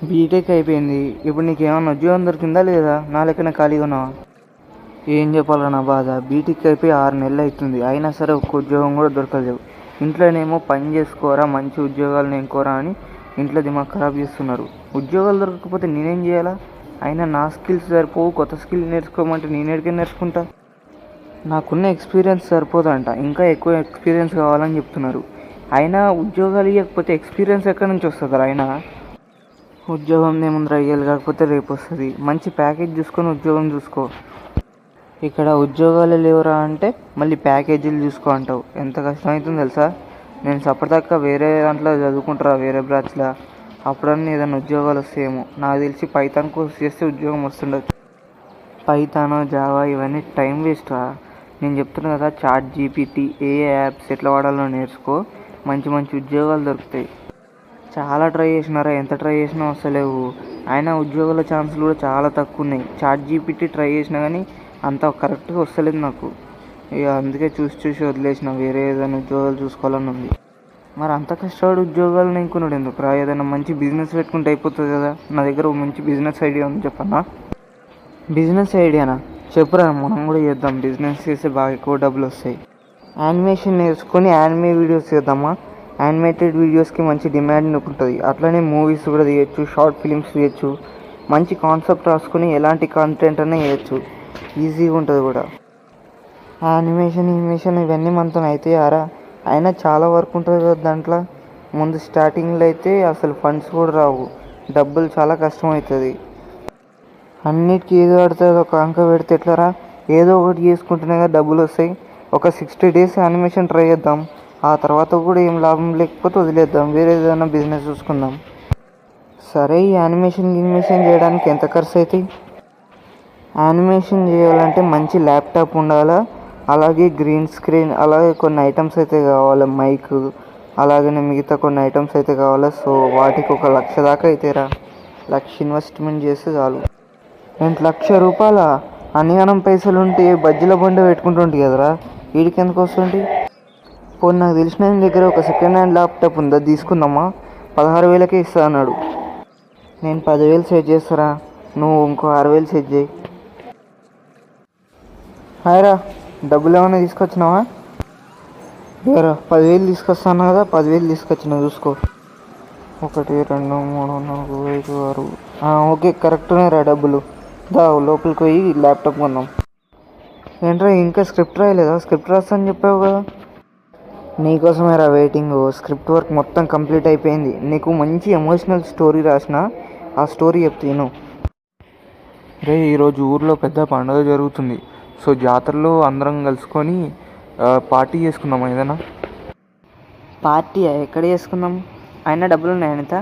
BTech అయిపోయింది. ఇప్పుడు నీకేమన్నా ఉద్యోగం దొరికిందా లేదా? నా లెక్కన ఖాళీగా ఉన్నావా? ఏం చెప్పాలా నా బాధ. బీటెక్ అయిపోయి 6 నెలలు అవుతుంది. అయినా సరే ఒక్క ఉద్యోగం కూడా దొరకలేదు. ఇంట్లోనేమో పని చేసుకోరా, మంచి ఉద్యోగాలు నేర్చుకోరా అని ఇంట్లో దిమాగ్ ఖరాబ్ చేస్తున్నారు. ఉద్యోగాలు దొరకకపోతే నేనేం చేయాలా? అయినా నా స్కిల్స్ సరిపోవు. కొత్త స్కిల్ నేర్చుకోమంటే నేనేడికి నేర్చుకుంటా? నాకున్న ఎక్స్పీరియన్స్ సరిపోదంట, ఇంకా ఎక్కువ ఎక్స్పీరియన్స్ కావాలని చెప్తున్నారు. అయినా ఉద్యోగాలు ఇవ్వకపోతే ఎక్స్పీరియన్స్ ఎక్కడి నుంచి వస్తుంది? అయినా ఉద్యోగం ఏముందిరా, ఇయ్యాలి కాకపోతే రేపు వస్తుంది. మంచి ప్యాకేజ్ చూసుకొని ఉద్యోగం చూసుకో. ఇక్కడ ఉద్యోగాలు లేవురా అంటే మళ్ళీ ప్యాకేజీలు చూసుకో అంటావు. ఎంత కష్టమవుతుందో తెలుసా? నేను సపరేట్గా వేరే దాంట్లో చదువుకుంటారా, వేరే బ్రాంచ్లో. అప్పుడన్నా ఏదైనా ఉద్యోగాలు వస్తాయేమో. నాకు తెలిసి పైథాన్ కోర్స్ చేస్తే ఉద్యోగం వస్తుండొచ్చు. పైథాన్, జావా ఇవన్నీ టైం వేస్ట్రా. నేను చెప్తున్నా కదా, చాట్ జీపీటీ, ఏఐ యాప్స్ ఎట్లా వాడాలో నేర్చుకో. మంచి మంచి ఉద్యోగాలు దొరుకుతాయి. చాలా ట్రై చేసినారా, ఎంత ట్రై చేసినా వస్తలేవు. అయినా ఉద్యోగాల ఛాన్సులు కూడా చాలా తక్కువ ఉన్నాయి. చాట్ జీపీటీ ట్రై చేసినా కానీ అంత కరెక్ట్గా వస్తలేదు నాకు. ఇక అందుకే చూసి చూసి వదిలేసిన. వేరే ఏదైనా ఉద్యోగాలు చూసుకోవాలని ఉంది. మరి అంత కష్టపడి ఉద్యోగాలు నేర్చుకున్నాడు ఎందుకురా? ఏదైనా మంచి బిజినెస్ పెట్టుకుంటే అయిపోతుంది కదా. నా దగ్గర ఒక మంచి బిజినెస్ ఐడియా ఉంది, చెప్పన్నా? బిజినెస్ ఐడియానా? చెప్పురా, మనం కూడా చేద్దాం. బిజినెస్ చేస్తే బాగా ఎక్కువ డబ్బులు వస్తాయి. యానిమేషన్ నేర్చుకొని యానిమే వీడియోస్ చేద్దామా? యానిమేటెడ్ వీడియోస్కి మంచి డిమాండ్ ఉంటుంది. అట్లనే మూవీస్ కూడా తీయచ్చు, షార్ట్ ఫిలిమ్స్ తీయచ్చు. మంచి కాన్సెప్ట్ రాసుకొని ఎలాంటి కంటెంట్ అయినా వేయచ్చు. ఈజీగా ఉంటుంది కూడా. యానిమేషన్ ఇవన్నీ మనతో అయితే ఆరా. అయినా చాలా వర్క్ ఉంటుంది కదా దాంట్లో. ముందు స్టార్టింగ్లో అయితే అసలు ఫండ్స్ కూడా రావు. డబ్బులు చాలా కష్టమవుతుంది. అన్నిటికీ ఏదో పడుతుంది ఒక అంక పెడితే ఎట్లరా? ఏదో ఒకటి చేసుకుంటేనే కదా డబ్బులు వస్తాయి. ఒక 60 days యానిమేషన్ ట్రై చేద్దాం. ఆ తర్వాత కూడా ఏం లాభం లేకపోతే వదిలేద్దాం, వేరే ఏదైనా బిజినెస్ చూసుకుందాం. సరే, ఈ యానిమేషన్ చేయడానికి ఎంత ఖర్చు అవుతాయి? యానిమేషన్ చేయాలంటే మంచి ల్యాప్టాప్ ఉండాలా, అలాగే గ్రీన్ స్క్రీన్, అలాగే కొన్ని ఐటమ్స్ అయితే కావాలి, మైక్, అలాగనే మిగతా కొన్ని ఐటమ్స్ అయితే కావాలి. సో వాటికి 1,00,000 దాకా అవుతాయిరా. 1,00,000 ఇన్వెస్ట్మెంట్ చేస్తే చాలు. ఏంటి, ₹1,00,000? అన్నిగానం పైసలు ఉంటే బజ్జీల బండి పెట్టుకుంటుంటే కదరా, వీడికి ఎందుకు వస్తుంది? పోనీ నాకు తెలిసిన ఆయన దగ్గర ఒక సెకండ్ హ్యాండ్ ల్యాప్టాప్ ఉందా, తీసుకుందామా? 16,000కే ఇస్తా అన్నాడు. నేను 10,000 సెట్ చేస్తారా, నువ్వు ఇంకో 6,000 సెట్ చేయి. హాయ్రా, డబ్బులు ఏమైనా తీసుకొచ్చినావా? ఏరా, 10,000 తీసుకొస్తాను కదా, 10,000 తీసుకొచ్చిన, చూసుకో. 1 2 3 4 5 6. ఓకే, కరెక్ట్నే రా డబ్బులు. దా లోపలికి పోయి ల్యాప్టాప్ కొన్నాం. ఏంట్రా, ఇంకా స్క్రిప్ట్ రాయలేదా? స్క్రిప్ట్ రాస్తా అని చెప్పావు కదా. నీకోసమే రా వెయిటింగ్. స్క్రిప్ట్ వర్క్ మొత్తం కంప్లీట్ అయిపోయింది. నీకు మంచి ఎమోషనల్ స్టోరీ రాసిన, ఆ స్టోరీ చెప్తాను. రే, ఈరోజు ఊర్లో పెద్ద పండుగ జరుగుతుంది. సో జాతరలో అందరం కలుసుకొని పార్టీ చేసుకుందాం ఏదైనా. పార్టీ ఎక్కడ చేసుకుందాం? అయినా డబ్బులు ఉన్నాయి ఎంత?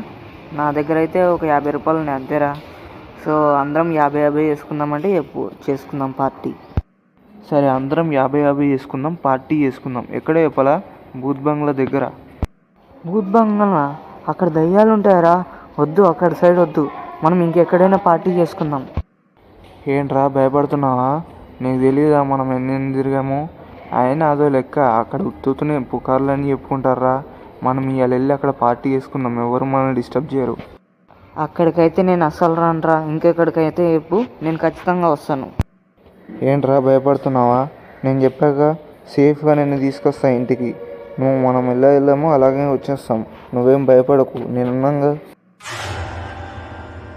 నా దగ్గర అయితే ఒక ₹50 ఉన్నాయి అంతేరా. సో అందరం 50-50 చేసుకుందామంటే చేసుకుందాం పార్టీ. సరే, అందరం 50-50 చేసుకుందాం, పార్టీ చేసుకుందాం. ఎక్కడే చెప్పాలా? భూత్ బంగ్లా దగ్గర. భూత్ బంగ్లా? అక్కడ దయ్యాలు ఉంటాయరా, వద్దు, అక్కడ సైడ్ వద్దు. మనం ఇంకెక్కడైనా పార్టీ చేసుకుందాం. ఏంట్రా భయపడుతున్నావా? నీకు తెలియదా మనం ఎన్ని తిరిగామో? అయినా అదో లెక్క. అక్కడ ఉత్తునే పుకార్లని చెప్పుకుంటారా. మనం ఇవాళ వెళ్ళి అక్కడ పార్టీ చేసుకుందాం, ఎవరు మనల్ని డిస్టర్బ్ చేయరు. అక్కడికైతే నేను అస్సలు రానురా. ఇంకెక్కడికైతే చెప్పు, నేను ఖచ్చితంగా వస్తాను. ఏంట్రా భయపడుతున్నావా? నేను చెప్పాక సేఫ్గా నేను తీసుకొస్తా ఇంటికి. మనం ఎలా వెళ్ళామో అలాగే వచ్చేస్తాం. నువ్వేం భయపడకు, నేనున్నాగా.